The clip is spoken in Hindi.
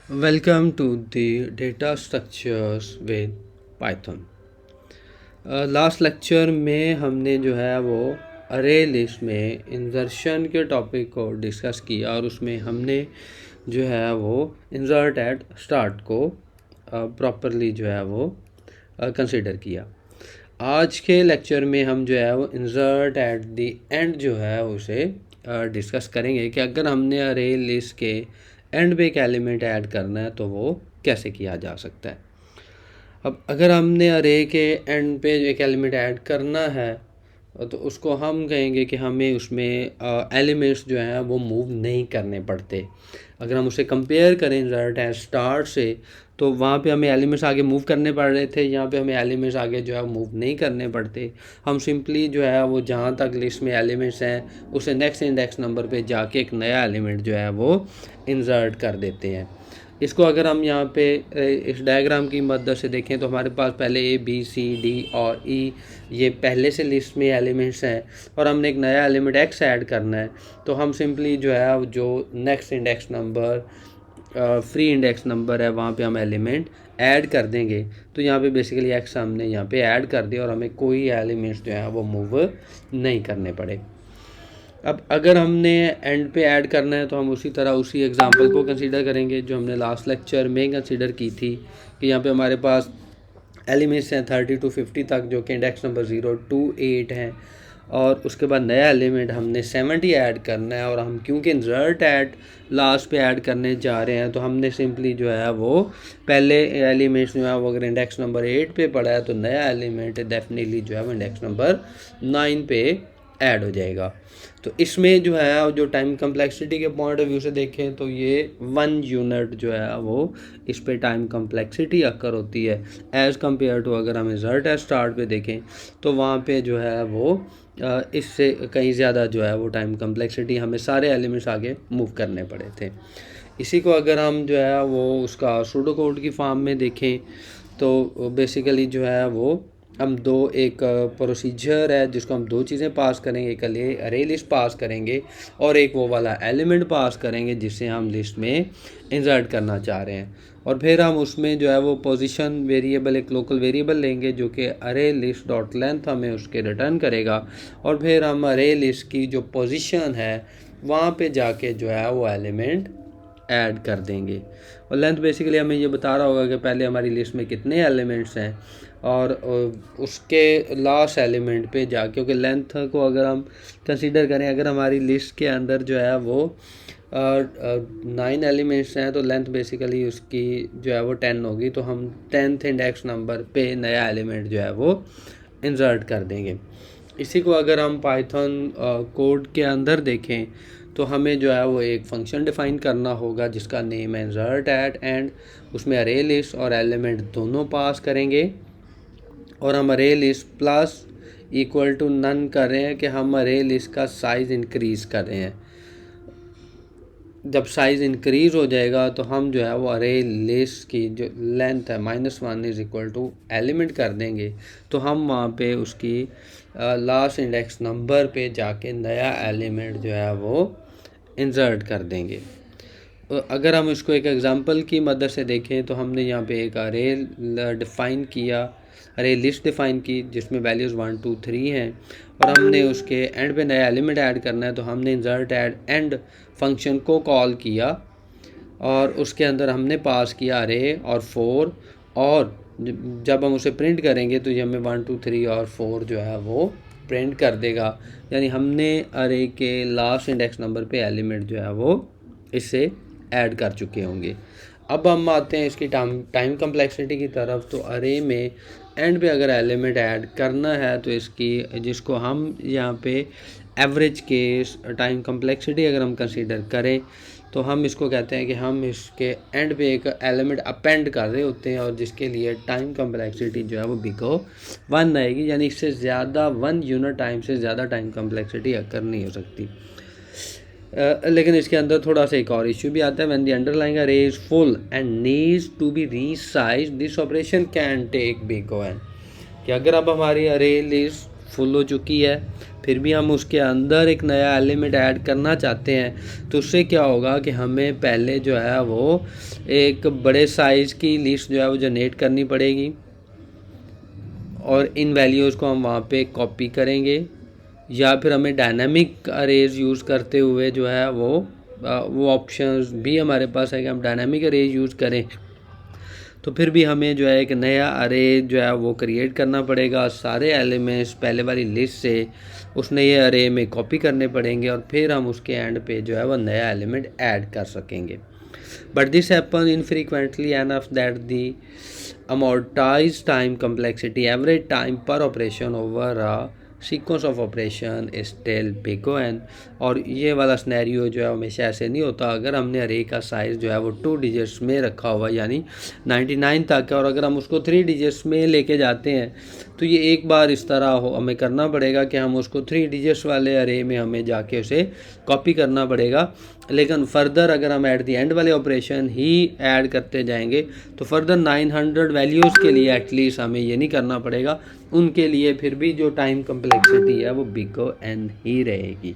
Welcome to the data structures with Python. Last lecture में हमने जो है वो अरे लिस्ट में इंसर्शन के टॉपिक को डिस्कस किया और उसमें हमने जो है वो इंसर्ट एट स्टार्ट को प्रॉपरली जो है वो कंसिडर किया। आज के लेक्चर में हम जो है वो इंसर्ट एट द एंड जो है उसे डिस्कस करेंगे कि अगर हमने अरे लिस्ट के एंड पे एक एलिमेंट ऐड करना है तो वो कैसे किया जा सकता है। अब अगर हमने अरे के एंड पे एक एलिमेंट ऐड करना है तो उसको हम कहेंगे कि हमें उसमें एलिमेंट्स जो हैं वो मूव नहीं करने पड़ते। अगर हम उसे कंपेयर करें इंसर्ट एट स्टार्ट से तो वहाँ पे हमें एलिमेंट्स आगे मूव करने पड़ रहे थे, यहाँ पे हमें एलिमेंट्स आगे जो है मूव नहीं करने पड़ते। हम सिंपली जो है वो जहाँ तक लिस्ट में एलिमेंट्स हैं उसे नेक्स्ट इंडेक्स नंबर पे जाके एक नया एलिमेंट जो है वो इंसर्ट कर देते हैं। इसको अगर हम यहाँ पे इस डायग्राम की मदद से देखें तो हमारे पास पहले ए बी सी डी और ई ये पहले से लिस्ट में एलिमेंट्स हैं और हमने एक नया एलिमेंट एक्स ऐड करना है। तो हम सिंपली जो है जो next index number free index number है वहाँ पे हम एलिमेंट ऐड कर देंगे। तो यहाँ पे बेसिकली एक्स हमने यहाँ पे ऐड कर दिया और हमें कोई एलिमेंट्स जो है वो मूव नहीं करने पड़े। अब अगर हमने एंड पे ऐड करना है तो हम उसी तरह उसी एग्जांपल को कंसीडर करेंगे जो हमने लास्ट लेक्चर में कंसीडर की थी कि यहाँ पे हमारे पास एलिमेंट्स हैं 30 to 50 तक जो कि इंडेक्स नंबर 0 to 8 हैं और उसके बाद नया एलिमेंट हमने 70 ऐड करना है। और हम क्योंकि इंसर्ट ऐट लास्ट पे ऐड करने जा रहे हैं तो हमने सिंपली जो है वो पहले एलिमेंट्स जो है वो अगर इंडेक्स नंबर 8 पे पड़ा है तो नया एलिमेंट डेफिनेटली जो है वो इंडेक्स नंबर 9 पे ऐड हो जाएगा। तो इसमें जो है जो टाइम कम्प्लेक्सिटी के पॉइंट ऑफ व्यू से देखें तो ये 1 यूनिट जो है वो इस पे टाइम कम्प्लेक्सिटी अकर होती है एज़ कम्पेयर टू अगर हम इंसर्ट एट स्टार्ट पे देखें तो वहाँ पे जो है वो इससे कहीं ज़्यादा जो है वो टाइम कम्प्लेक्सिटी हमें सारे एलिमेंट्स आगे मूव करने पड़े थे। इसी को अगर हम जो है वो उसका सूडो कोड की फॉर्म में देखें तो बेसिकली जो है वो हम एक प्रोसीजर है जिसको हम दो चीज़ें पास करेंगे, एक अरे लिस्ट पास करेंगे और एक वो वाला एलिमेंट पास करेंगे जिससे हम लिस्ट में इंसर्ट करना चाह रहे हैं। और फिर हम उसमें जो है वो पोजीशन वेरिएबल एक लोकल वेरिएबल लेंगे जो कि अरे लिस्ट डॉट लेंथ हमें उसके रिटर्न करेगा और फिर हम अरे लिस्ट की जो पोजीशन है वहाँ पे जाके जो है वो एलिमेंट ऐड कर देंगे। और लेंथ बेसिकली हमें ये बता रहा होगा कि पहले हमारी लिस्ट में कितने एलिमेंट्स हैं और उसके लास्ट एलिमेंट पे जा, क्योंकि लेंथ को अगर हम कंसीडर करें अगर हमारी लिस्ट के अंदर जो है वो 9 एलिमेंट्स हैं तो लेंथ बेसिकली उसकी जो है वो 10 होगी। तो हम 10th इंडेक्स नंबर पे नया एलिमेंट जो है वो इंसर्ट कर देंगे। इसी को अगर हम पाइथन कोड के अंदर देखें तो हमें जो है वो एक फंक्शन डिफ़ाइन करना होगा जिसका नेम है इंसर्ट एट एंड। उसमें अरे लिस्ट और एलिमेंट दोनों पास करेंगे और हम array list plus equal to none कर रहे हैं कि हम अरे लिस्ट का साइज़ इंक्रीज़ कर रहे हैं। जब साइज़ इंक्रीज़ हो जाएगा तो हम जो है वो अरे लिस्ट की जो लेंथ है -1 इज़ इक्वल टू एलिमेंट कर देंगे। तो हम वहाँ पे उसकी लास्ट इंडेक्स नंबर पे जाके नया एलिमेंट जो है वो इंसर्ट कर देंगे। अगर हम इसको एक एग्जांपल की मदद से देखें तो हमने यहाँ पे एक अरे डिफ़ाइन किया, अरे लिस्ट डिफ़ाइन की जिसमें वैल्यूज़ 1 2 3 हैं और हमने उसके एंड पे नया एलिमेंट ऐड करना है। तो हमने इंसर्ट एट एंड फंक्शन को कॉल किया और उसके अंदर हमने पास किया अरे और 4 और जब हम उसे प्रिंट करेंगे तो ये हमें 1 2 3 और 4 जो है वो प्रिंट कर देगा। यानी हमने अरे के लास्ट इंडेक्स नंबर पे एलिमेंट जो है वो इससे ऐड कर चुके होंगे। अब हम आते हैं इसकी टाइम कम्प्लेक्सिटी की तरफ। तो अरे में एंड पे अगर एलिमेंट ऐड करना है तो इसकी जिसको हम यहाँ पे एवरेज केस टाइम कम्प्लेक्सिटी अगर हम कंसीडर करें तो हम इसको कहते हैं कि हम इसके एंड पे एक एलिमेंट अपेंड कर रहे होते हैं और जिसके लिए टाइम कम्प्लेक्सिटी जो है वो बिको 1 आएगी। यानी इससे ज़्यादा 1 यूनिट टाइम से ज़्यादा टाइम कम्प्लेक्सिटी अकर नहीं हो सकती। लेकिन इसके अंदर थोड़ा सा एक और इश्यू भी आता है। When the underlying array is full and needs to be resize this operation can take big O N. कि अगर अब हमारी अरे लिस्ट फुल हो चुकी है फिर भी हम उसके अंदर एक नया एलिमेंट ऐड करना चाहते हैं, तो उससे क्या होगा कि हमें पहले जो है वो एक बड़े साइज़ की लिस्ट जो है वो जनरेट करनी पड़ेगी और इन वैल्यूज़ को हम वहाँ पे कॉपी करेंगे, या फिर हमें डायनामिक अरेज यूज़ करते हुए जो है वो ऑप्शंस भी हमारे पास है कि हम डायनामिक अरेज यूज़ करें, तो फिर भी हमें जो है एक नया अरे जो है वो क्रिएट करना पड़ेगा। सारे एलिमेंट्स पहले वाली लिस्ट से उस नए अरे में कॉपी करने पड़ेंगे और फिर हम उसके एंड पे जो है वो नया एलिमेंट ऐड कर सकेंगे। But this happen infrequently enough that the amortized time complexity average time per operation over a sequence of operation is still big O n। और ये वाला स्नैरियो जो है हमेशा ऐसे नहीं होता। अगर हमने अरे का साइज़ जो है वो 2 डिजिट्स में रखा हुआ यानी 99 तक है और अगर हम उसको 3 डिजिट्स में लेके जाते हैं तो ये एक बार इस तरह हमें करना पड़ेगा कि हम उसको 3 डिजिट्स वाले अरे में हमें जाके उसे कॉपी करना पड़ेगा। लेकिन फर्दर अगर हम एट द एंड वाले ऑपरेशन ही ऐड करते जाएंगे तो फर्दर 900 वैल्यूज़ के लिए एटलीस्ट हमें ये नहीं करना पड़ेगा, उनके लिए फिर भी जो टाइम कम्प्लेक्सिटी है वो बिग O n ही रहेगी।